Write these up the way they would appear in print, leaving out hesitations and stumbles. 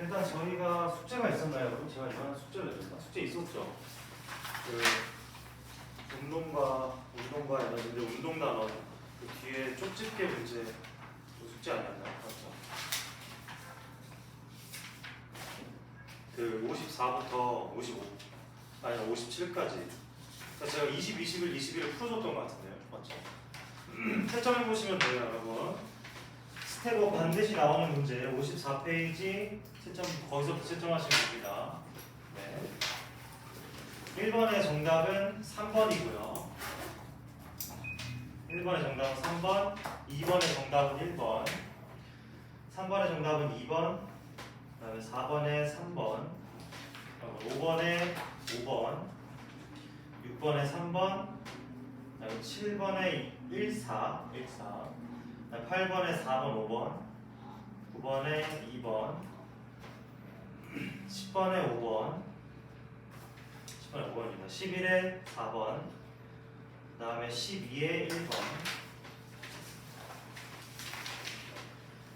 일단 저희가 숙제가 있었나요, 여러분? 제가 이번에 숙제를 냈나? 숙제 있었죠. 그 운동과 에너지인데 운동 단원 그 뒤에 쪽집게 문제 그 숙제 아니었나요? 맞죠? 그 54부터 55 아니 57까지. 그러니까 제가 20, 21, 22를 풀어줬던 것 같은데요, 맞죠? 채점해 보시면 돼요, 여러분. 스텝5 반드시 나오는 문제 54페이지 채점 거기서부터 채점하시면 됩니다. 네. 1번의 정답은 3번이고요. 1번의 정답은 3번, 2번의 정답은 1번, 3번의 정답은 2번, 그다음에 4번에 3번, 5번에 5번, 6번에 3번, 그다음에 7번에 14, 8번에 4번, 5번, 9번에 2번, 10번에 5번, 10번에 5번입니다. 11에 4번, 그 다음에 12에 1번,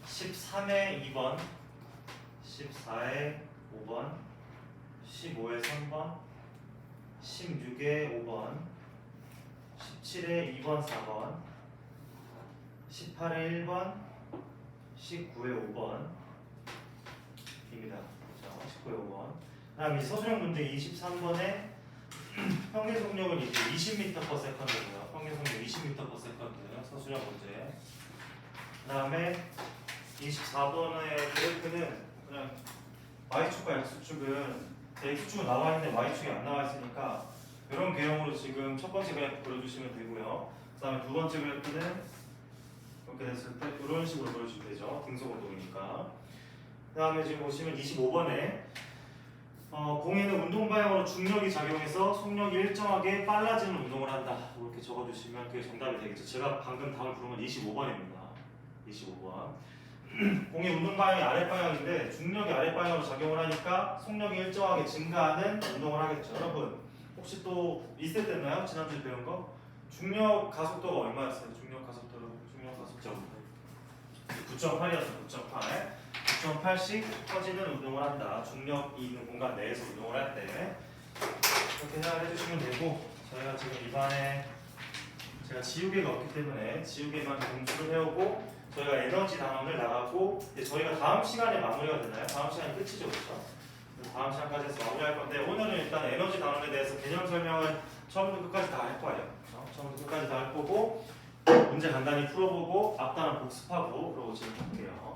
13에 2번, 14에 5번, 15에 3번, 16에 5번, 17에 2번, 4번, 18에 1번, 19에 5번 입니다. 그렇죠? 19에 5번. 다음 이 서술형 문제 23번에 평균 속력은 이제 20m/s고요. 평균 속력 20m/s 서술형 문제. 그다음에 24번의 그래프는 그냥 y축과 x축은 x축은 나와 있는데 y축이 안 나와 있으니까 이런 개형으로 지금 첫 번째 그래프 그려주시면 되고요. 그다음에 두 번째 그래프는 이렇게 됐을 때 이런 식으로 그려주면 되죠. 등속 운동이니까. 그 다음에 지금 보시면 25번에 공에는 운동 방향으로 중력이 작용해서 속력이 일정하게 빨라지는 운동을 한다. 이렇게 적어주시면 그게 정답이 되겠죠. 제가 방금 답을 부른 건 25번입니다. 25번. 공의 운동 방향이 아랫방향인데 중력이 아랫방향으로 작용을 하니까 속력이 일정하게 증가하는 운동을 하겠죠. 여러분 혹시 또 리셋 됐나요? 지난주에 배운 거? 중력 가속도가 얼마였어요? 중력 가속도 9.8이었어요. 9.8씩 퍼지는 운동을 한다. 중력이 있는 공간 내에서 운동을 할 때 이렇게 생각을 해주시면 되고, 저희가 지금 이번에 제가 지우개가 없기 때문에 지우개만 공부를 해오고 저희가 에너지 단원을 나가고 이제 저희가 다음 시간에 마무리가 되나요? 다음 시간이 끝이죠, 그렇죠? 다음 시간까지 해서 마무리할 건데 오늘은 일단 에너지 단원에 대해서 개념 설명을 처음부터 끝까지 다 할 거예요. 그렇죠? 처음부터 끝까지 다 할 거고 문제 간단히 풀어보고 앞단은 복습하고 그러고 지금 할게요.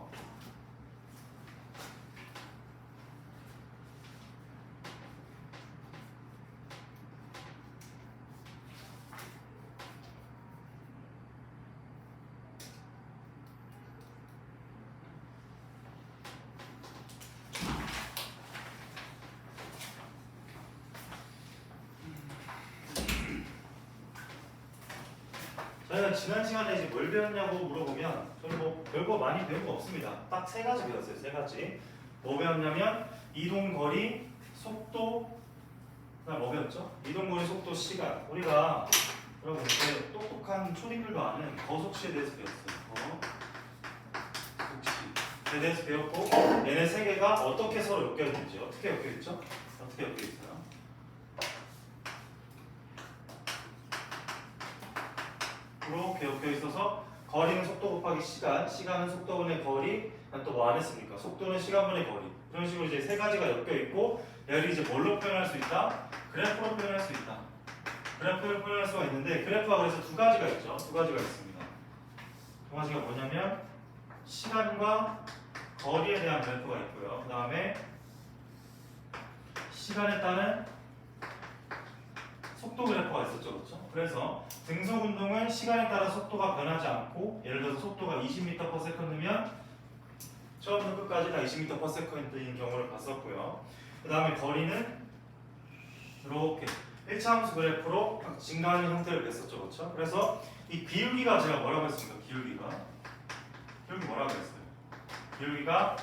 저희가 지난 시간에 이제 뭘 배웠냐고 물어보면 저는 뭐 별거 많이 배운 거 없습니다. 딱 세 가지 배웠어요. 세 가지. 뭐 배웠냐면 이동 거리, 속도, 그다음 뭐 배웠죠? 이동 거리, 속도, 시간. 우리가 여러분 이제 똑똑한 초딩들도 아는 거속시에 대해서 배웠어요. 거속시에 대해서 배웠고 얘네 세 개가 어떻게 서로 엮여있는지 어떻게 엮여있죠? 어떻게 엮여있어요? 이렇게 엮여 있어서 거리는 속도 곱하기 시간, 시간은 속도분의 거리, 또 뭐 안 했습니까? 속도는 시간분의 거리. 이런 식으로 이제 세 가지가 엮여 있고 얘를 이제 뭘로 표현할 수 있다? 그래프로 표현할 수 있다. 그래프를 표현할 수가 있는데 그래프가 그래서 두 가지가 있죠. 두 가지가 있습니다. 두 가지가 뭐냐면 시간과 거리에 대한 그래프가 있고요. 그 다음에 시간에 따른 속도 그래프가 있었죠, 그렇죠? 그래서 등속 운동은 시간에 따라 속도가 변하지 않고, 예를 들어서 속도가 20m/s면 처음부터 끝까지 다 20m/s인 경우를 봤었고요. 그 다음에 거리는 이렇게 1차 함수 그래프로 증가하는 형태를 뵀었죠, 그렇죠? 그래서 이 기울기가 제가 뭐라고 했습니까? 기울기 뭐라고 했어요? 기울기가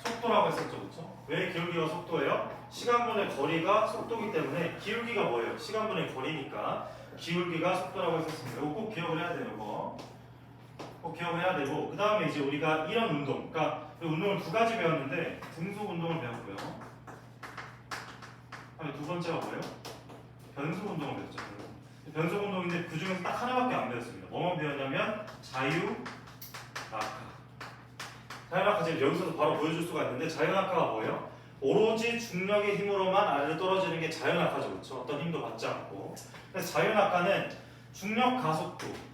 속도라고 했었죠, 그렇죠? 왜 기울기가 속도예요? 시간분의 거리가 속도이기 때문에 기울기가 뭐예요? 시간분의 거리니까 기울기가 속도라고 했었습니다. 이거 꼭 기억을 해야 돼요. 이거 꼭 기억을 해야 되고, 그 다음에 이제 우리가 이런 운동, 그러니까 운동을 두 가지 배웠는데 등속 운동을 배웠고요. 그다음에 두 번째가 뭐예요? 변속 운동을 배웠죠. 변속 운동인데 그 중에서 딱 하나밖에 안 배웠습니다. 뭐만 배웠냐면 자유 낙하. 자유 낙하 지금 여기서도 바로 보여줄 수가 있는데, 자유 낙하가 뭐예요? 오로지 중력의 힘으로만 아래로 떨어지는 게 자유 낙하죠, 그렇죠? 어떤 힘도 받지 않고. 그래서 자유 낙하는 중력 가속도에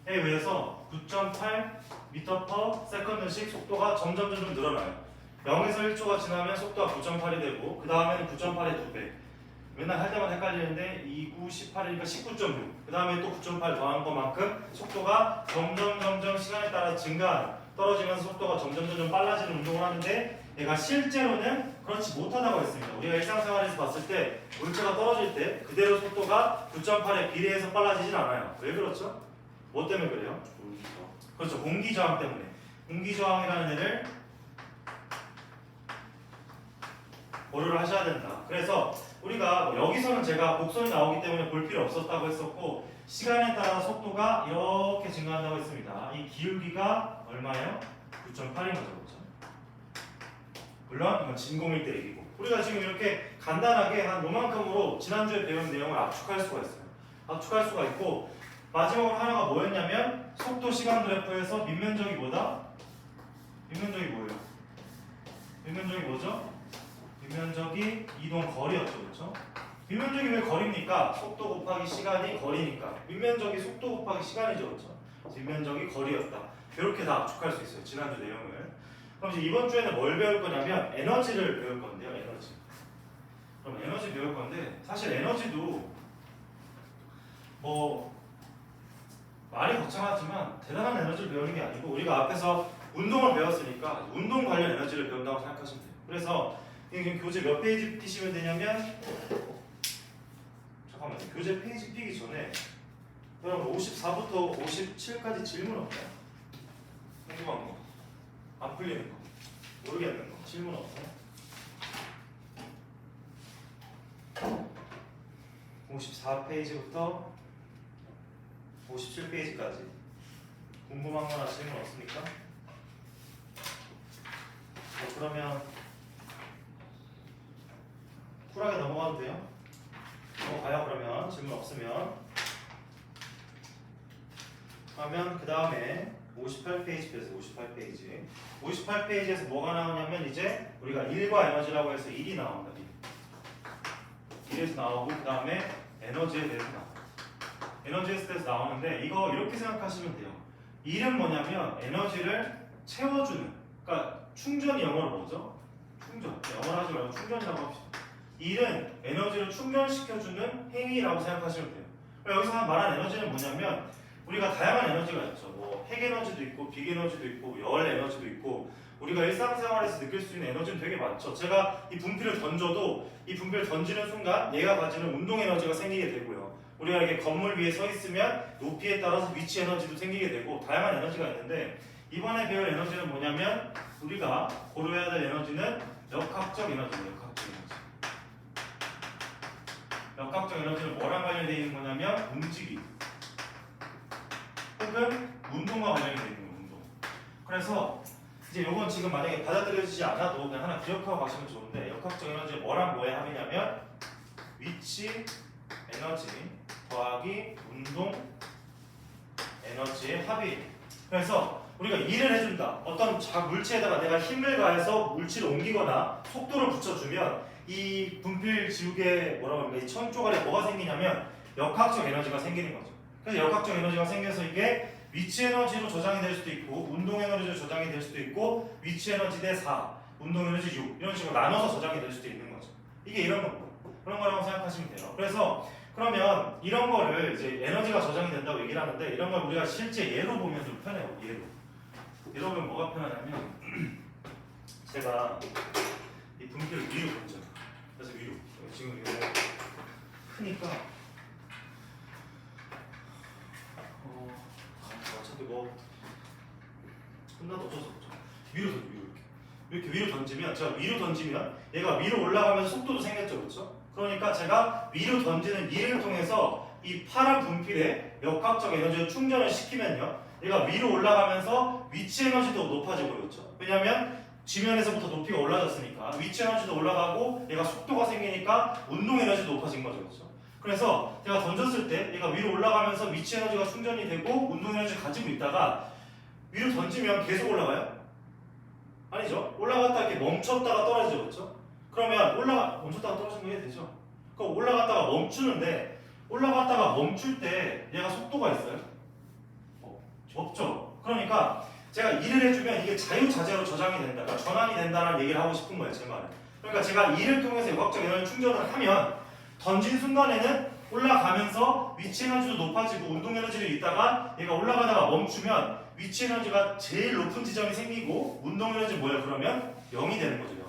의해서 9.8m/s씩 속도가 점점 늘어나요. 0에서 1초가 지나면 속도가 9.8이 되고, 그 다음에는 9.8의 2배. 맨날 할 때마다 헷갈리는데 2, 9, 18이니까 19.6. 그 다음에 또 9.8 더한 것만큼 속도가 점점 시간에 따라 떨어지면서 속도가 점점 빨라지는 운동을 하는데, 얘가 실제로는 그렇지 못하다고 했습니다. 우리가 일상생활에서 봤을 때 물체가 떨어질 때 그대로 속도가 9.8에 비례해서 빨라지진 않아요. 왜 그렇죠? 뭐 때문에 그래요? 그렇죠. 공기 저항 때문에. 공기 저항이라는 애를 고려를 하셔야 된다. 그래서 우리가 여기서는 제가 곡선이 나오기 때문에 볼 필요 없었다고 했었고, 시간에 따라 속도가 이렇게 증가한다고 했습니다. 이 기울기가 얼마예요? 9.8인 거죠, 그렇죠? 물론 이건 진공일 때 얘기고, 우리가 지금 이렇게 간단하게 한 요만큼으로 지난주에 배운 내용을 압축할 수가 있어요. 압축할 수가 있고, 마지막으로 하나가 뭐였냐면 속도 시간 그래프에서 밑면적이 뭐다? 밑면적이 뭐예요? 밑면적이 뭐죠? 밑면적이 이동 거리였죠, 그렇죠? 밑면적이 왜 거리입니까? 속도 곱하기 시간이 거리니까. 밑면적이 속도 곱하기 시간이죠, 그렇죠? 밑면적이 거리였다. 이렇게 다 압축할 수 있어요, 지난주 내용을. 그럼 이제 이번 주에는 뭘 배울 거냐면 에너지를 배울 건데요, 에너지. 그럼 에너지 배울 건데, 사실 에너지도 뭐 말이 거창하지만 대단한 에너지를 배우는 게 아니고, 우리가 앞에서 운동을 배웠으니까 운동 관련 에너지를 배운다고 생각하시면 돼요. 그래서 지금 교재 몇 페이지 피시면 되냐면, 잠깐만요. 교재 페이지 피기 전에 여러분 54부터 57까지 질문 없나요? 궁금한 거, 안 풀리는 거, 모르겠는 거, 질문 없어요? 54페이지부터 57페이지까지 궁금한 거나 질문 없습니까? 그러면 쿨하게 넘어가도 돼요? 넘어가요. 그러면 질문 없으면. 그러면 그 다음에 58페이지 펴서 58페이지 58페이지에서 뭐가 나오냐면, 이제 우리가 1과 에너지라고 해서 1이 나온다. 1에서 나오고, 그 다음에 에너지에 대해서 나와요. 에너지에 대해서 나오는데, 이거 이렇게 생각하시면 돼요. 1은 뭐냐면 에너지를 채워주는, 그러니까 충전이 영어로 뭐죠? 충전. 영어로 하지 말고 충전이라고 합시다. 1은 에너지를 충전시켜주는 행위라고 생각하시면 돼요. 여기서 말한 에너지는 뭐냐면, 우리가 다양한 에너지가 있죠. 뭐 핵에너지도 있고, 빅에너지도 있고, 열에너지도 있고, 우리가 일상생활에서 느낄 수 있는 에너지는 되게 많죠. 제가 이 분필을 던져도 이 분필을 던지는 순간 얘가 가지는 운동 에너지가 생기게 되고요. 우리가 이렇게 건물 위에 서 있으면 높이에 따라서 위치 에너지도 생기게 되고, 다양한 에너지가 있는데, 이번에 배울 에너지는 뭐냐면, 우리가 고려해야 될 에너지는 역학적 에너지예요. 역학적 에너지는 뭐랑 관련되어 있는 거냐면 움직임 혹은 운동과 관련이 되어 있는 거예요. 운동. 그래서 이제 요건 지금 만약에 받아들여지지 않아도 그냥 하나 기억하고 가시면 좋은데, 역학적 에너지는 뭐랑 뭐의 합이냐면 위치 에너지 더하기 운동 에너지의 합이에요. 그래서 우리가 일을 해준다. 어떤 물체에다가 내가 힘을 가해서 물질을 옮기거나 속도를 붙여주면 이 분필 지우개 뭐라고 합니까? 이 천 조각에 뭐가 생기냐면 역학적 에너지가 생기는 거죠. 그래서 역학적 에너지가 생겨서 이게 위치 에너지로 저장이 될 수도 있고, 운동 에너지로 저장이 될 수도 있고, 위치 에너지 대 4, 운동 에너지 6 이런 식으로 나눠서 저장이 될 수도 있는 거죠. 이게 이런 거고, 그런 거라고 생각하시면 돼요. 그래서 그러면 이런 거를 이제 에너지가 저장이 된다고 얘기를 하는데, 이런 걸 우리가 실제 예로 보면 좀 편해요. 예로 보면 뭐가 편하냐면 제가 이 분필을 위로 던져요. 그래서 위로, 지금 이거 크니까 어차피 뭐 끝나도 어쩔 수 없죠. 위로 이렇게 위로 던지면, 제가 위로 던지면 얘가 위로 올라가면서 속도도 생겼죠, 그렇죠? 그러니까 제가 위로 던지는 일을 통해서 이 파란 분필에 역학적 에너지를 충전을 시키면요, 얘가 위로 올라가면서 위치 에너지도 높아지고 그렇죠. 왜냐하면 지면에서부터 높이가 올라졌으니까 위치 에너지도 올라가고 얘가 속도가 생기니까 운동 에너지도 높아진 거죠, 그렇죠. 그래서 제가 던졌을 때 얘가 위로 올라가면서 위치 에너지가 충전이 되고 운동 에너지를 가지고 있다가 위로 던지면 계속 올라가요? 아니죠. 올라갔다 이렇게 멈췄다가 떨어지죠, 그렇죠? 그러면 멈췄다가 떨어지는 게 되죠. 그럼 올라갔다가 멈추는데 올라갔다가 멈출 때 얘가 속도가 있어요? 없죠. 그러니까 제가 일을 해주면 이게 자유자재로 저장이 된다, 그러니까 전환이 된다는 얘기를 하고 싶은 거예요, 제 말은. 그러니까 제가 일을 통해서 역학적 에너지 충전을 하면 던진 순간에는 올라가면서 위치 에너지도 높아지고 운동 에너지도 있다가 얘가 올라가다가 멈추면 위치 에너지가 제일 높은 지점이 생기고 운동 에너지 뭐야 그러면 0이 되는 거죠.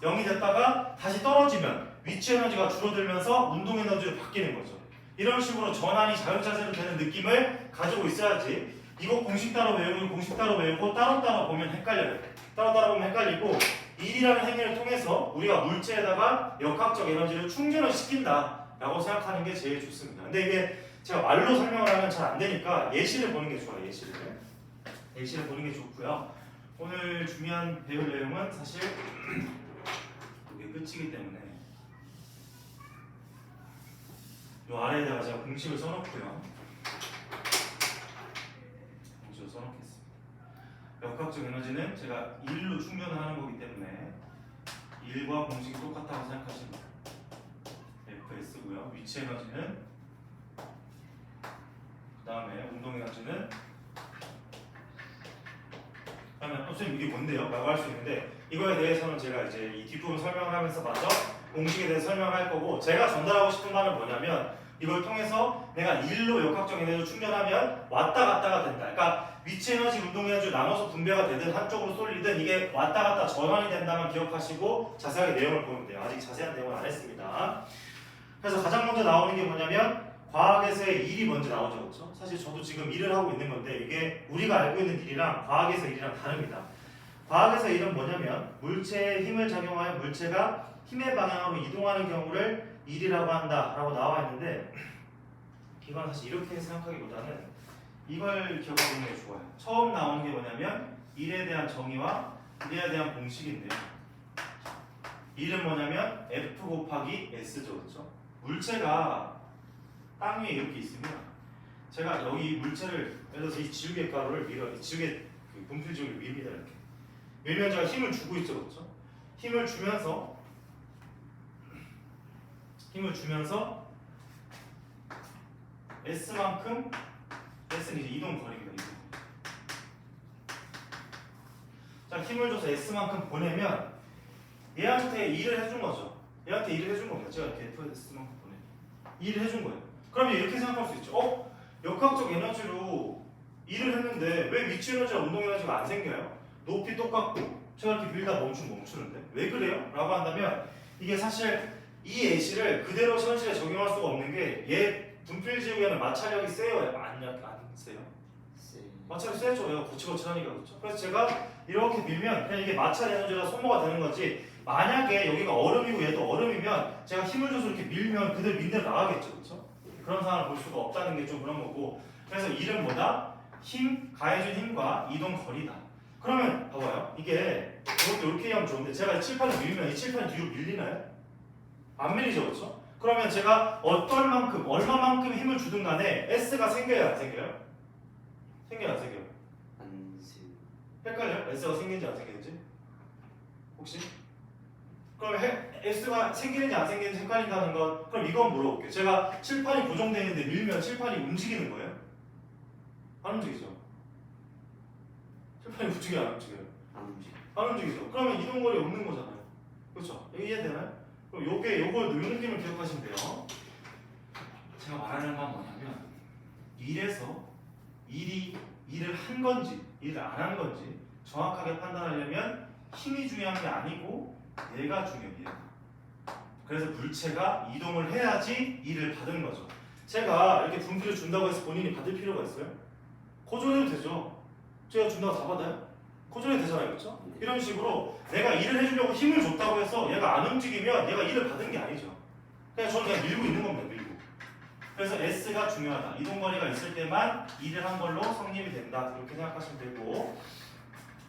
0이 됐다가 다시 떨어지면 위치 에너지가 줄어들면서 운동 에너지로 바뀌는 거죠. 이런 식으로 전환이 자유자재로 되는 느낌을 가지고 있어야지 이거 공식 따로 외우고 공식 따로 외우고 따로따로 보면 헷갈려요. 따로따로 보면 헷갈리고 일이라는 행위를 통해서 우리가 물체에다가 역학적 에너지를 충전을 시킨다 라고 생각하는 게 제일 좋습니다. 근데 이게 제가 말로 설명을 하면 잘 안 되니까 예시를 보는 게 좋아요. 예시를 보는 게 좋고요. 오늘 중요한 배울 내용은 사실 이게 끝이기 때문에 이 아래에다가 제가 공식을 써놓고요. 공식을 써놓겠습니다. 역학적 에너지는 제가 1로 충전을 하는 거기 때문에 1과 공식이 똑같다고 생각하시면 돼요. FS고요. 위치 에너지는 그 다음에 운동 에너지는 그러면 선생님 이게 뭔데요? 라고 할 수 있는데 이거에 대해서는 제가 이제 이 뒷부분 설명을 하면서 먼저 공식에 대해서 설명을 할 거고 제가 전달하고 싶은 말은 뭐냐면 이걸 통해서 내가 1로 역학적 에너지를 충전하면 왔다 갔다가 된다. 그러니까 위치 에너지, 운동 에너지 나눠서 분배가 되든 한쪽으로 쏠리든 이게 왔다 갔다 전환이 된다만 기억하시고 자세하게 내용을 보면 돼요. 아직 자세한 내용은 안 했습니다. 그래서 가장 먼저 나오는 게 뭐냐면 과학에서의 일이 먼저 나오죠, 그렇죠? 사실 저도 지금 일을 하고 있는 건데 이게 우리가 알고 있는 일이랑 과학에서 일이랑 다릅니다. 과학에서 일은 뭐냐면 물체에 힘을 작용하여 물체가 힘의 방향으로 이동하는 경우를 일이라고 한다라고 나와 있는데 이건 사실 이렇게 생각하기보다는 이걸 기억하고 있는 게 좋아요. 처음 나오는 게 뭐냐면 일에 대한 정의와 일에 대한 공식인데요. 일은 뭐냐면 F 곱하기 S죠, 그렇죠? 물체가 땅 위에 이렇게 있으면 제가 여기 물체를 예를 들어서 이 지우개 가루를 밀어, 지우개 그 분필 지우개를 밀니다 이렇게 밀면 제가 힘을 주고 있죠, 그렇죠? 힘을 주면서 S만큼 S는 이제 이동 거리입니다. 이동. 자, 힘을 줘서 S만큼 보내면 얘한테 일을 해준 거죠. 얘한테 일을 해준 겁니다. 제가 이렇게 S만큼 보내 일을 해준 거예요. 그러면 이렇게 생각할 수 있죠. 역학적 에너지로 일을 했는데 왜 위치 에너지와 운동 에너지가 안 생겨요? 높이 똑같고 제가 이렇게 밀다 멈추는데 왜 그래요? 라고 한다면 이게 사실 이 예시를 그대로 현실에 적용할 수가 없는 게 얘 분필 지우개는 마찰력이 세요? 안 세요? 마찰이 세죠. 얘가 거칠거칠하니까 그렇죠. 그래서 제가 이렇게 밀면 그냥 이게 마찰 에너지가 소모가 되는 거지 만약에 여기가 얼음이고 얘도 얼음이면 제가 힘을 줘서 이렇게 밀면 그대로 민대로 나가겠죠. 그렇죠? 그런 상황을 볼 수가 없다는 게 좀 그런 거고 그래서 일은 뭐다? 힘, 가해준 힘과 이동 거리다. 그러면 봐봐요. 이게 이것도 이렇게 하면 좋은데 제가 칠판을 밀면 이 칠판이 뒤로 밀리나요? 안 밀리죠, 그렇죠? 그러면 제가 어떤 만큼, 얼마만큼 힘을 주든 간에 S가 생겨요, 안 생겨요? 생겨요, 안 생겨요? 안 생겨요. 헷갈려요? S가 생기는지 안 생기는지? 혹시? 그럼 S가 생기는지 안 생기는지 헷갈린다는 건 그럼 이건 물어볼게요. 제가 칠판이 고정되어 있는데 밀면 칠판이 움직이는 거예요? 안 움직이죠? 칠판이 움직여요, 안 움직여요? 안 움직이죠? 그러면 이동거리 없는 거잖아요. 그렇죠? 이해되나요? 그럼 요 느낌을 기억하시면 돼요. 제가 말하는 건 뭐냐면 일을 한 건지 일을 안 한 건지 정확하게 판단하려면 힘이 중요한 게 아니고 얘가 중요해요. 그래서 물체가 이동을 해야지 일을 받은 거죠. 제가 이렇게 분필을 준다고 해서 본인이 받을 필요가 있어요? 거절해도 되죠. 제가 준다고 다 받아요? 거절해도 되잖아요, 그렇죠? 이런 식으로 내가 일을 해주려고 힘을 줬다고 해서 얘가 안 움직이면 얘가 일을 받은 게 아니죠. 그냥 저는 그냥 밀고 있는 겁니다, 밀고. 그래서 S가 중요하다. 이동거리가 있을 때만 일을 한 걸로 성립이 된다. 이렇게 생각하시면 되고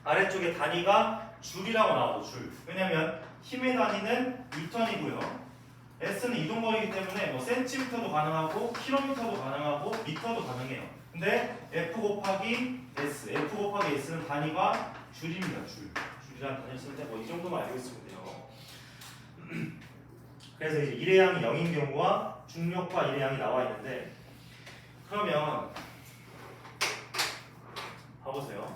아래쪽에 단위가 줄이라고 나와도 줄. 왜냐면 힘의 단위는 뉴턴이고요. S는 이동거리이기 때문에 뭐 센티미터도 가능하고 킬로미터도 가능하고 미터도 가능해요. 근데 F 곱하기 S, F 곱하기 S는 단위가 줄입니다. 줄. 줄이라는 단위를 쓰는데 뭐 이 정도만 알고 있으면 돼요. 그래서 이제 일의 양이 0인 경우와 중력과 일의 양이 나와 있는데 그러면 봐보세요.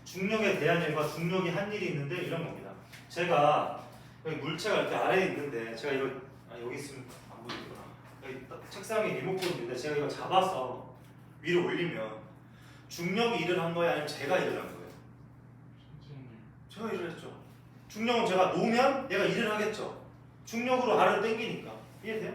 중력에 대한 일과 중력이 한 일이 있는데 이런 겁니다. 제가 여기 물체가 이렇게 아래에 있는데 제가 이걸 여기 있으면 안 보이구나. 여기 책상에 리모컨이 있는데 제가 이거 잡아서 위로 올리면 중력이 일을 한 거예요? 아니면 제가 일을 한 거예요? 제가 일을 했죠. 중력은 제가 놓으면 얘가 일을 하겠죠. 중력으로 아래를 당기니까. 이해돼요?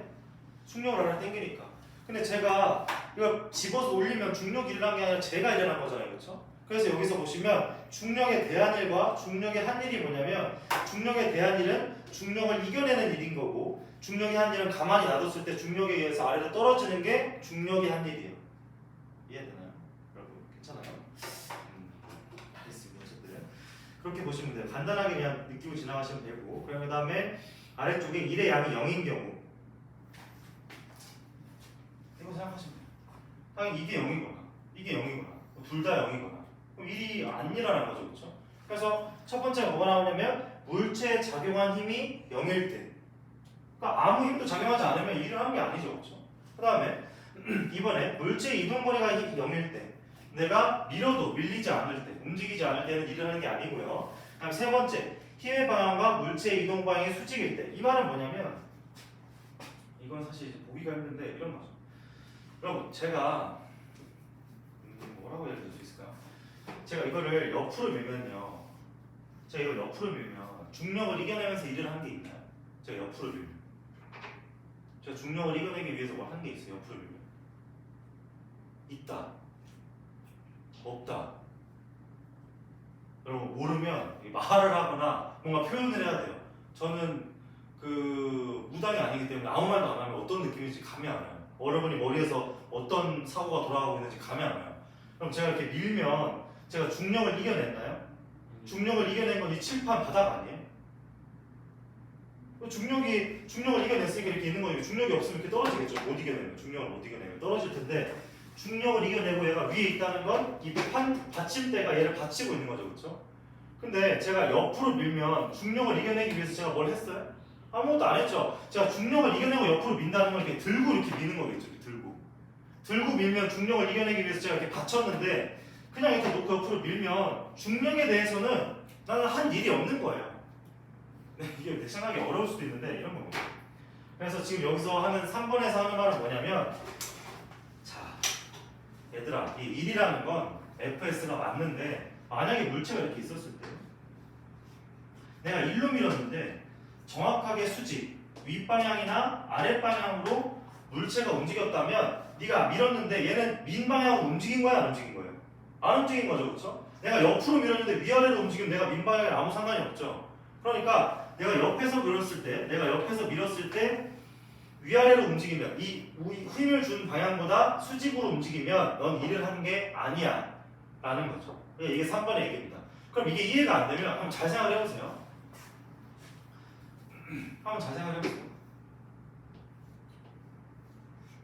중력으로 아래를 당기니까. 근데 제가 이걸 집어서 올리면 중력이 일을 한 게 아니라 제가 일을 한 거잖아요. 그렇죠? 그래서 여기서 보시면 중력에 대한 일과 중력의 한 일이 뭐냐면 중력에 대한 일은 중력을 이겨내는 일인 거고 중력이 한 일은 가만히 놔뒀을 때 중력에 의해서 아래로 떨어지는 게 중력이 한 일이에요. 이해되나요? 여러분 괜찮아요? 알겠습니다. 어쨌든 그렇게 보시면 돼요. 간단하게 그냥 느끼고 지나가시면 되고 그 다음에 아래쪽에 일의 양이 0인 경우 이거 생각하시면 돼요. 당연히 이게 0이거나 이게 0이거나 둘 다 0이거나 그럼 일이 안 일어나는 거죠. 그렇죠? 그래서 첫 번째가 뭐가 나오냐면 물체에 작용한 힘이 0일 때 그러니까 아무 힘도 작용하지 않으면 일을 하는 게 아니죠. 그렇죠? 그 다음에 이번에 물체의 이동거리가 0일 때 내가 밀어도 밀리지 않을 때 움직이지 않을 때는 일을 하는 게 아니고요. 다음 세 번째 힘의 방향과 물체의 이동 방향이 수직일 때 이 말은 뭐냐면 이건 사실 보기가 힘든데 이런 거죠. 여러분 제가 뭐라고 예를 들 수 있을까요? 제가 이거를 옆으로 밀면요. 제가 이걸 옆으로 밀면 중력을 이겨내면서 일을 한 게 있나요? 제가 옆으로 밀면 제가 중력을 이겨내기 위해서 뭐 한 게 있어요? 옆으로 밀면 있다 없다. 여러분 모르면 말을 하거나 뭔가 표현을 해야 돼요. 저는 그 무당이 아니기 때문에 아무 말도 안 하면 어떤 느낌인지 감이 안 와요. 여러분이 머리에서 어떤 사고가 돌아가고 있는지 감이 안 와요. 그럼 제가 이렇게 밀면 제가 중력을 이겨냈나요? 중력을 이겨낸 건 이 칠판 바닥 아니에요? 중력을 이겨냈으니까 이렇게 있는 거예요. 중력이 없으면 이렇게 떨어지겠죠. 못 이겨내면 중력을 못 이겨내면 떨어질 텐데 중력을 이겨내고 얘가 위에 있다는 건 이 받침대가 얘를 받치고 있는 거죠. 그렇죠? 근데 제가 옆으로 밀면 중력을 이겨내기 위해서 제가 뭘 했어요? 아무것도 안 했죠. 제가 중력을 이겨내고 옆으로 민다는 건 이렇게 들고 이렇게 미는 거겠죠. 이렇게 들고 밀면 중력을 이겨내기 위해서 제가 이렇게 받쳤는데 그냥 이렇게 놓고 옆으로 밀면 중력에 대해서는 나는 한 일이 없는 거예요. 이게 내 생각이 어려울 수도 있는데 이런 겁니다. 그래서 지금 여기서 하는 3번에서 하는 말은 뭐냐면 자 얘들아 이 일이라는 건 FS가 맞는데 만약에 물체가 이렇게 있었을 때 내가 일로 밀었는데 정확하게 수직 윗방향이나 아랫방향으로 물체가 움직였다면 네가 밀었는데 얘는 민 방향으로 움직인 거야 안 움직인 거예요? 안 움직인 거죠. 그렇죠? 내가 옆으로 밀었는데 위아래로 움직이면 내가 민 방향에 아무 상관이 없죠. 그러니까 내가 옆에서 밀었을 때 위아래로 움직이면 이 힘을 준 방향보다 수직으로 움직이면 넌 일을 하는 게 아니야 라는 거죠. 이게 3번의 얘기입니다. 그럼 이게 이해가 안 되면 한번 잘 생각을 해보세요.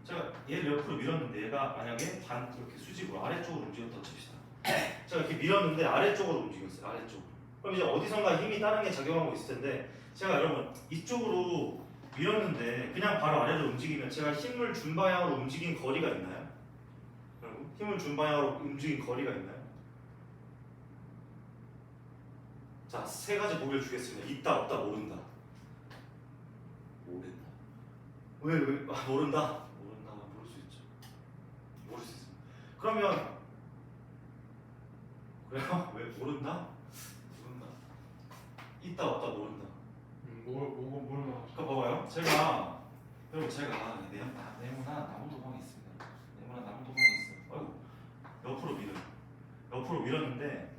제가 얘를 옆으로 밀었는데 얘가 만약에 이렇게 수직으로 아래쪽으로 움직였다 칩시다. 제가 이렇게 밀었는데 아래쪽으로 움직였어요. 아래쪽으로. 그럼 이제 어디선가 힘이 다른 게 작용하고 있을 텐데 제가 여러분 이쪽으로 밀었는데 그냥 바로 아래로 움직이면 제가 힘을 준 방향으로 움직인 거리가 있나요? 여러분 힘을 준 방향으로 움직인 거리가 있나요? 자, 세 가지 보기를 주겠습니다. 있다, 없다, 모른다. 모른다. 왜? 모른다? 모른다. 모를 수 있죠. 모를 수 있습니다. 그러면 그래요? 왜 모른다? 모른다. 있다, 없다, 모른다. 모른다. 그러니까 봐봐요. 제가 네모난 나무 도방이 있습니다. 네모난 나무 도방이 있어요. 아이고, 옆으로 밀었는데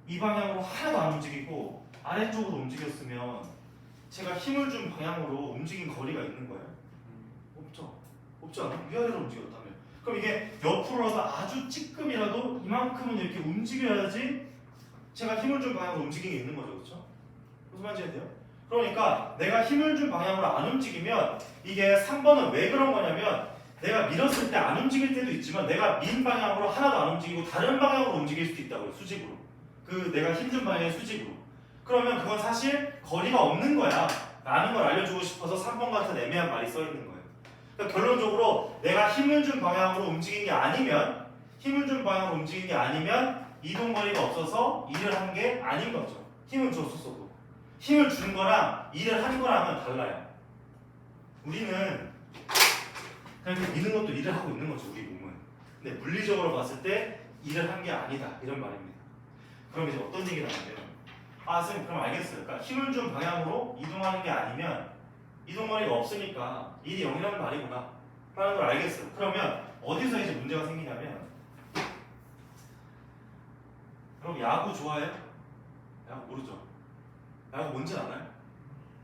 이 방향으로 하나도 안 움직이고 아래쪽으로 움직였으면 제가 힘을 준 방향으로 움직인 거리가 있는 거예요? 없죠. 없지 않아? 위아래로 움직였다며. 그럼 이게 옆으로라도 아주 찌끔이라도 이만큼은 이렇게 움직여야지 제가 힘을 준 방향으로 움직이는 게 있는 거죠. 그렇죠? 무슨 말인지 해야 돼요? 그러니까 내가 힘을 준 방향으로 안 움직이면 이게 3번은 왜 그런 거냐면 내가 밀었을 때 안 움직일 때도 있지만 내가 민 방향으로 하나도 안 움직이고 다른 방향으로 움직일 수도 있다고요. 수직으로. 그 내가 힘 준 방향의 수직으로. 그러면 그건 사실 거리가 없는 거야 라는 걸 알려주고 싶어서 3번 같은 애매한 말이 써 있는 거예요. 그러니까 결론적으로 내가 힘을 준 방향으로 움직인 게 아니면 이동거리가 없어서 일을 한 게 아닌 거죠. 힘을 줬었어도. 힘을 준 거랑 일을 한 거랑은 달라요. 우리는 그냥 이렇게 미는 것도 일을 하고 있는 거죠. 우리 몸은. 근데 물리적으로 봤을 때 일을 한 게 아니다 이런 말입니다. 그럼 이제 어떤 얘기를 하냐면 선생님 그럼 알겠어요. 그러니까 힘을 준 방향으로 이동하는 게 아니면 이동거리가 없으니까 일이 0이라는 말이구나 라는 걸 알겠어요. 그러면 어디서 이제 문제가 생기냐면 그럼 야구 좋아해요? 야구 모르죠? 야구 뭔지 알아요?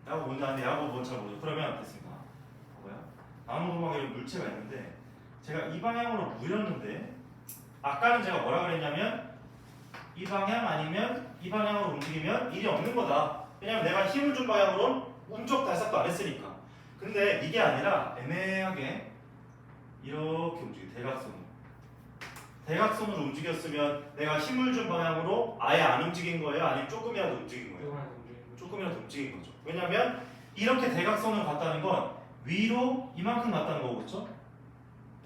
야구 뭔지 아는데 야구 뭔지 잘 모르죠? 그러면 됐습니다. 뭐야? 나무도막에 물체가 있는데 제가 이 방향으로 물렸는데 아까는 제가 뭐라 그랬냐면 이 방향 아니면 이 방향으로 움직이면 일이 없는 거다. 왜냐면 내가 힘을 준 방향으로는 움쩍달싹도 안 했으니까. 근데 이게 아니라 애매하게 이렇게 움직여. 대각선으로 움직였으면 내가 힘을 준 방향으로 아예 안 움직인 거예요? 아니면 조금이라도 움직인 거예요? 조금이라도 움직인 거죠. 왜냐면 이렇게 대각선으로 갔다는 건 위로 이만큼 갔다는 거고 그렇죠?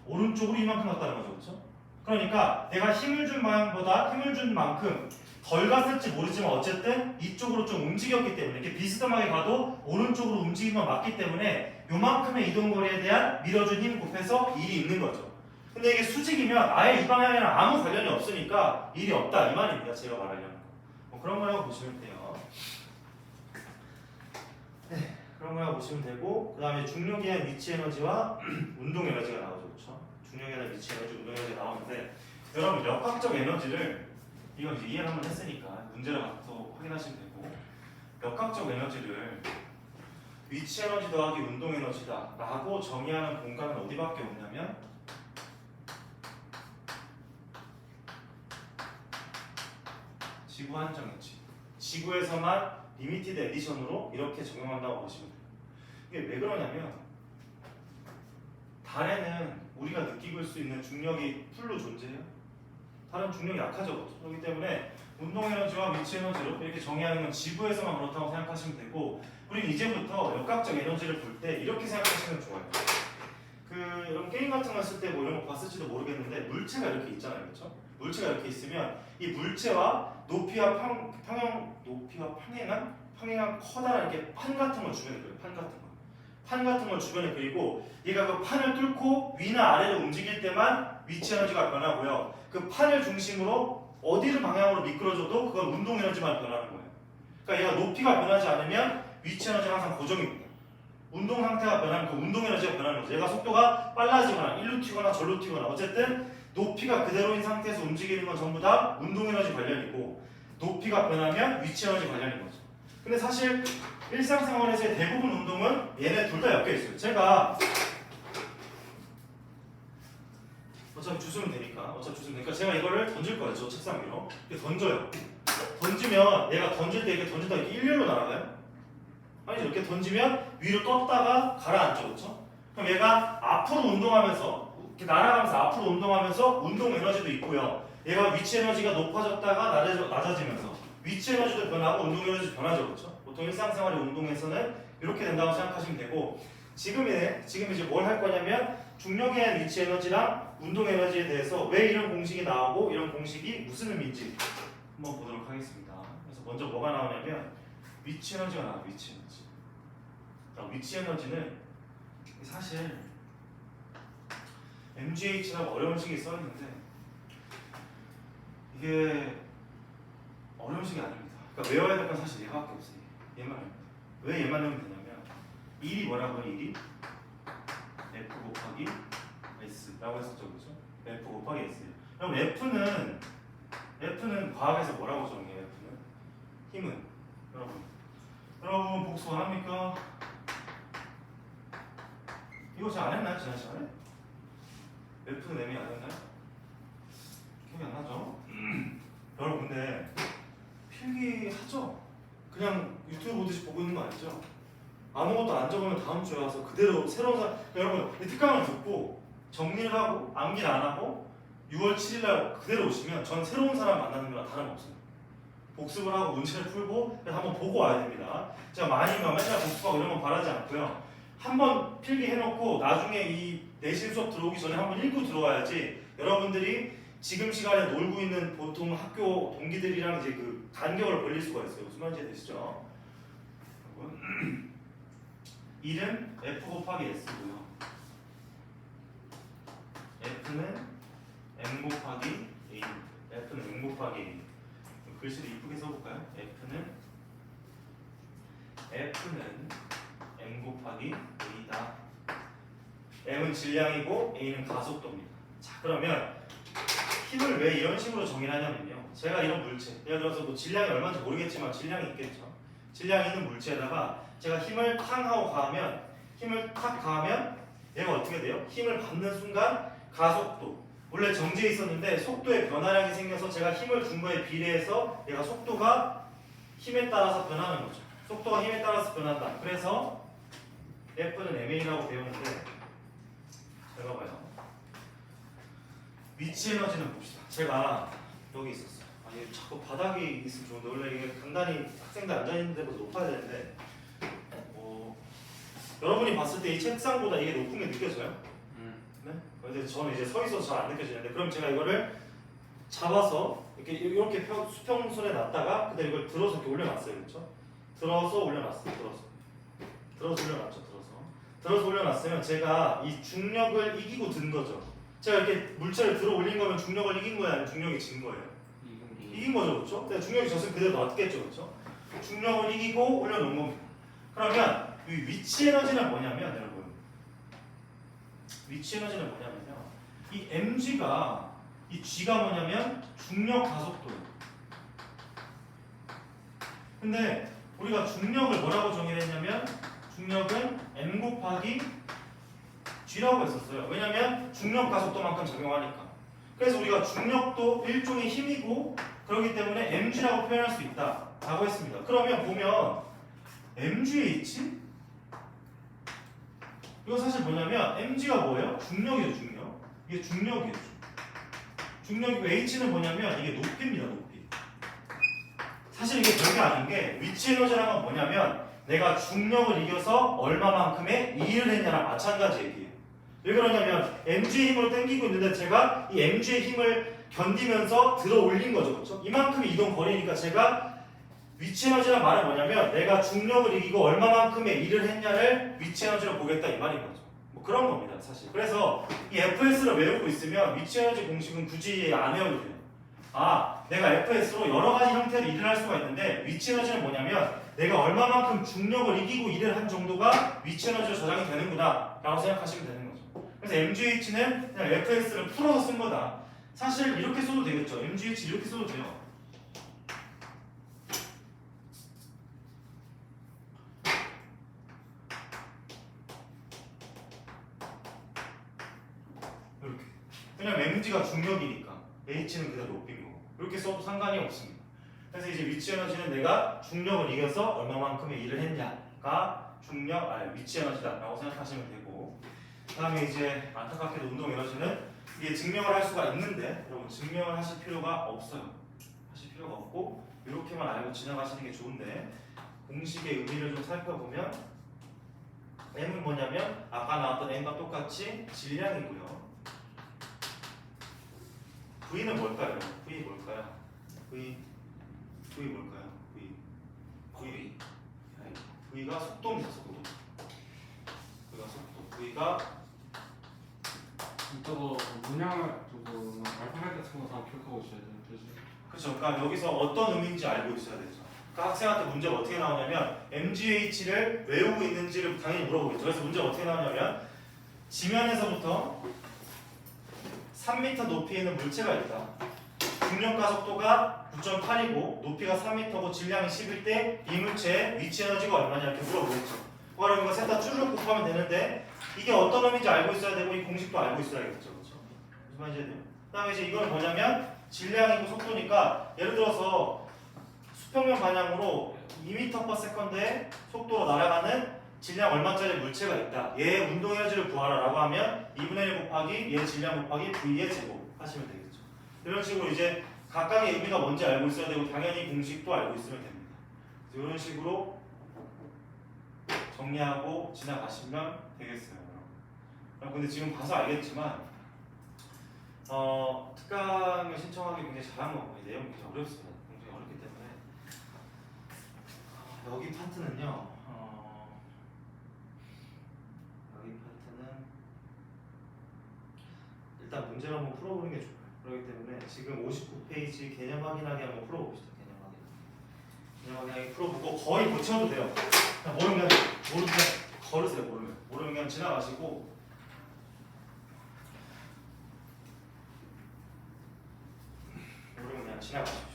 오른쪽으로 이만큼 갔다는 거죠. 그렇죠? 그러니까 내가 힘을 준 방향보다 힘을 준 만큼 덜 갔을지 모르지만 어쨌든 이쪽으로 좀 움직였기 때문에 이렇게 비스듬하게 가도 오른쪽으로 움직인 건 맞기 때문에 요만큼의 이동거리에 대한 밀어준 힘 곱해서 일이 있는 거죠. 근데 이게 수직이면 아예 이 방향이랑 아무 관련이 없으니까 일이 없다 이 말입니다. 제가 말하려는 거. 뭐 그런 거라고 보시면 돼요. 네, 그런 거라고 보시면 되고 그 다음에 중력에 대한 위치 에너지와 운동 에너지가 나오죠. 그렇죠? 중력에 대한 위치 에너지, 운동 에너지가 나오는데 여러분 역학적 에너지를 이거 이제 이해를 한번 했으니까 문제를 가서 확인하시면 되고 역학적 에너지를 위치 에너지 더하기 운동 에너지다 라고 정의하는 공간은 어디밖에 없냐면 지구 한정이지. 지구에서만 리미티드 에디션으로 이렇게 적용한다고 보시면 돼요. 이게 왜 그러냐면 달에는 우리가 느끼고 있을 수 있는 중력이 풀로 존재해요. 다른 중력이 약하죠. 그렇기 때문에 운동 에너지와 위치 에너지로 이렇게 정의하는 건 지구에서만 그렇다고 생각하시면 되고 우리는 이제부터 역학적 에너지를 볼 때 이렇게 생각하시면 좋아요. 이런 게임 같은 거 했을 때 뭐 이런 거 봤을지도 모르겠는데 물체가 이렇게 있잖아요. 그렇죠? 물체가 이렇게 있으면 이 물체와 높이와 평행한 커다란 이렇게 판 같은 걸 주변에 그려요. 판 같은 걸 주변에 그리고 얘가 그 판을 뚫고 위나 아래로 움직일 때만 위치 에너지가 변하고요. 그 판을 중심으로 어디를 방향으로 미끄러져도 그건 운동 에너지만 변하는 거예요. 그러니까 얘가 높이가 변하지 않으면 위치 에너지가 항상 고정입니다. 운동 상태가 변하면 그 운동 에너지가 변하는 거죠. 얘가 속도가 빨라지거나 일로 튀거나 절로 튀거나 어쨌든 높이가 그대로인 상태에서 움직이는 건 전부 다 운동 에너지 관련이고 높이가 변하면 위치 에너지 관련인 거죠. 근데 사실 일상생활에서의 대부분 운동은 얘네 둘 다 엮여 있어요. 제가 어차피 주스면 되니까 제가 이거를 던질 거예요. 저 책상 위로 이렇게 던져요. 던지면 얘가 던질 때 이렇게 던지다가 이렇게 일렬로 날아가요? 아니죠. 이렇게 던지면 위로 떴다가 가라앉죠. 그렇죠? 그럼 얘가 앞으로 운동하면서 이렇게 날아가면서 앞으로 운동하면서 운동 에너지도 있고요. 얘가 위치 에너지가 높아졌다가 낮아지면서 위치 에너지도 변하고 운동 에너지도 변하죠. 그렇죠? 보통 일상생활의 운동에서는 이렇게 된다고 생각하시면 되고 지금 이제 뭘 할 거냐면 중력에 대한 위치 에너지랑 운동 에너지에 대해서 왜 이런 공식이 나오고 이런 공식이 무슨 의미인지 한번 보도록 하겠습니다. 그래서 먼저 뭐가 나오냐면 위치 에너지가 나와요. 위치 에너지. 위치 에너지는 사실 MGH라고 어려운 식이 써있는데 이게 어려운 식이 아닙니다. 그러니까 외워야 될 건 사실 얘밖에 없어요. 얘만 합니다. 왜 얘만 하면 되냐면 1이 뭐라고요? 1이 F 곱하기 S라고 했었죠. 그죠? F 곱하기 S. 그럼 F는 과학에서 뭐라고 정해요? F는? 힘은? 여러분 복수 안 합니까? 이거 잘 안 했나요? 지난 시간에? F는 M이 아닌가요? 기억이 안 나죠? 여러분 근데 필기하죠? 그냥 유튜브 보듯이 보고 있는 거 아니죠? 아무것도 안 적으면 다음 주에 와서 그대로 새로운 사람 여러분 이 특강을 듣고 정리를 하고 암기를 안 하고 6월 7일 날 그대로 오시면 전 새로운 사람 만나는 거랑 다름없어요. 복습을 하고 문제를 풀고 한번 보고 와야 됩니다. 제가 많이 맨날 복습하고 이런 건 바라지 않고요. 한번 필기해놓고 나중에 이 내신 수업 들어오기 전에 한번 읽고 들어와야지 여러분들이 지금 시간에 놀고 있는 보통 학교 동기들이랑 이제 그 간격을 벌릴 수가 있어요. 무슨 말인지 되시죠? 여러분 1은 F 곱하기 S고요. F는 M 곱하기 A. F는 M 곱하기 A. 글씨를 이쁘게 써볼까요? F는 M 곱하기 A다. M은 질량이고 A는 가속도입니다. 자 그러면 힘을 왜 이런 식으로 정의를 하냐면요. 제가 이런 물체, 예를 들어서 뭐 질량이 얼마인지 모르겠지만 질량이 있겠죠. 질량이 있는 물체에다가 제가 힘을 탕 하고 가하면 힘을 탁 가하면 얘가 어떻게 돼요? 힘을 받는 순간 가속도. 원래 정지해 있었는데 속도에 변화량이 생겨서 제가 힘을 준 거에 비례해서 얘가 속도가 힘에 따라서 변하는 거죠. 속도가 힘에 따라서 변한다. 그래서 F는 MA라고 배우는데 잘 봐봐요. 위치 에너지는 봅시다. 제가 여기 있었어요. 아니 자꾸 바닥에 있으면 좋은데 원래 이게 간단히 학생들 앉아있는 데보다 높아야 되는데 여러분이 봤을 때 이 책상보다 이게 높은 게 느껴져요? 네? 근데 저는 이제 서 있어서 잘 안 느껴지는데 그럼 제가 이거를 잡아서 이렇게 수평선에 놨다가 그다음에 이걸 들어서 이렇게 올려놨어요. 그렇죠? 들어서 올려놨어요. 들어서 올려놨죠. 들어서 올려놨으면 제가 이 중력을 이기고 든 거죠. 제가 이렇게 물체를 들어 올린 거면 중력을 이긴 거야, 아니면 중력이 진 거예요? 이긴 거죠, 그렇죠? 근데 중력이 졌으면 그대로 놨겠죠, 그렇죠? 중력을 이기고 올려놓은 겁니다. 그러면 이 위치 에너지는 뭐냐면 여러분, 위치 에너지는 뭐냐면요, 이 mg가 이 g가 뭐냐면 중력 가속도예요. 근데 우리가 중력을 뭐라고 정의했냐면 중력은 m 곱하기 g라고 했었어요. 왜냐면 중력 가속도만큼 적용하니까. 그래서 우리가 중력도 일종의 힘이고 그렇기 때문에 mg라고 표현할 수 있다 라고 했습니다. 그러면 보면 mgh? 이거 사실 뭐냐면 mg가 뭐예요? 중력이에요. 중력. 이게 중력이에요. 중력이고 h는 뭐냐면 이게 높이입니다. 높이. 사실 이게 별게 아닌 게 위치 에너지라는 건 뭐냐면 내가 중력을 이겨서 얼마만큼의 일을 했냐랑 마찬가지 얘기예요. 왜 그러냐면 mg의 힘으로 당기고 있는데 제가 이 mg의 힘을 견디면서 들어 올린 거죠. 그렇죠? 이만큼의 이동 거리니까 제가 위치 에너지란 말은 뭐냐면 내가 중력을 이기고 얼마만큼의 일을 했냐를 위치 에너지로 보겠다 이 말인 거죠. 뭐 그런 겁니다. 사실. 그래서 이 FS를 외우고 있으면 위치 에너지 공식은 굳이 안 외워도 돼요. 아, 내가 FS로 여러 가지 형태로 일을 할 수가 있는데 위치 에너지는 뭐냐면 내가 얼마만큼 중력을 이기고 일을 한 정도가 위치 에너지로 저장이 되는구나 라고 생각하시면 되는 거죠. 그래서 MGH는 그냥 FS를 풀어서 쓴 거다. 사실 이렇게 써도 되겠죠. MGH 이렇게 써도 돼요. 이렇게. 왜냐면 MG가 중력이니까 H는 그대로 높인 거고. 이렇게 써도 상관이 없습니다. 그래서 이제 위치 에너지는 내가 중력을 이겨서 얼마만큼의 일을 했냐가 위치 에너지다라고 생각하시면 되고, 그 다음에 이제 안타깝게도 운동 에너지는 이게 증명을 할 수가 있는데 여러분 증명을 하실 필요가 없어요. 하실 필요가 없고 이렇게만 알고 지나가시는 게 좋은데 공식의 의미를 좀 살펴보면 M은 뭐냐면 아까 나왔던 M과 똑같이 질량이고요. V는 뭘까요? V 뭘까요? V 뭘까요? V가 속도입니다. 속도. V가 속도. V가 저거 문양 저거 알파벳 같은 거 다 기억하고 있어야 돼요. 그렇죠. 그러니까 여기서 어떤 의미인지 알고 있어야 되죠. 그러니까 학생한테 문제가 어떻게 나오냐면 MGH를 외우고 있는지를 당연히 물어보겠죠. 그래서 문제가 어떻게 나오냐면 지면에서부터 3m 높이에 있는 물체가 있다. 중력 가속도가 9.8이고 높이가 3m고 질량이 10일 때 이 물체의 위치 에너지가 얼마냐 이렇게 물어보겠죠. 그럼 이거 셋 다 쭈르륵 곱하면 되는데 이게 어떤 의미인지 알고 있어야 되고 이 공식도 알고 있어야겠죠. 그렇죠? 무슨 말인지 해야 돼요? 그다음에 이제 이건 뭐냐면 질량이고 속도니까 예를 들어서 수평면 방향으로 2m/s의 속도로 날아가는 질량 얼마짜리 물체가 있다. 얘의 운동 에너지를 구하라라고 하면 2분의 1 곱하기 얘 질량 곱하기 V의 제곱 하시면 되겠죠. 이런 식으로 이제 각각의 의미가 뭔지 알고 있어야 되고 당연히 공식도 알고 있으면 됩니다. 이런 식으로 정리하고 지나가시면 되겠어요. 근데 지금 봐서 알겠지만 특강을 신청하기 굉장히 잘한 거고 내용이 굉장히 어렵습니다. 굉장히 어렵기 때문에 여기 파트는요. 여기 파트는 일단 문제를 한번 풀어보는 게 좋아요. 그렇기 때문에 지금 59페이지 개념 확인하기 한번 풀어봅시다. 개념 확인하기 풀어보고 거의 못 채워도 돼요. 그냥 모르면 걸으세요. 모르면 그냥 지나가시고 모르면 그냥 지나가시고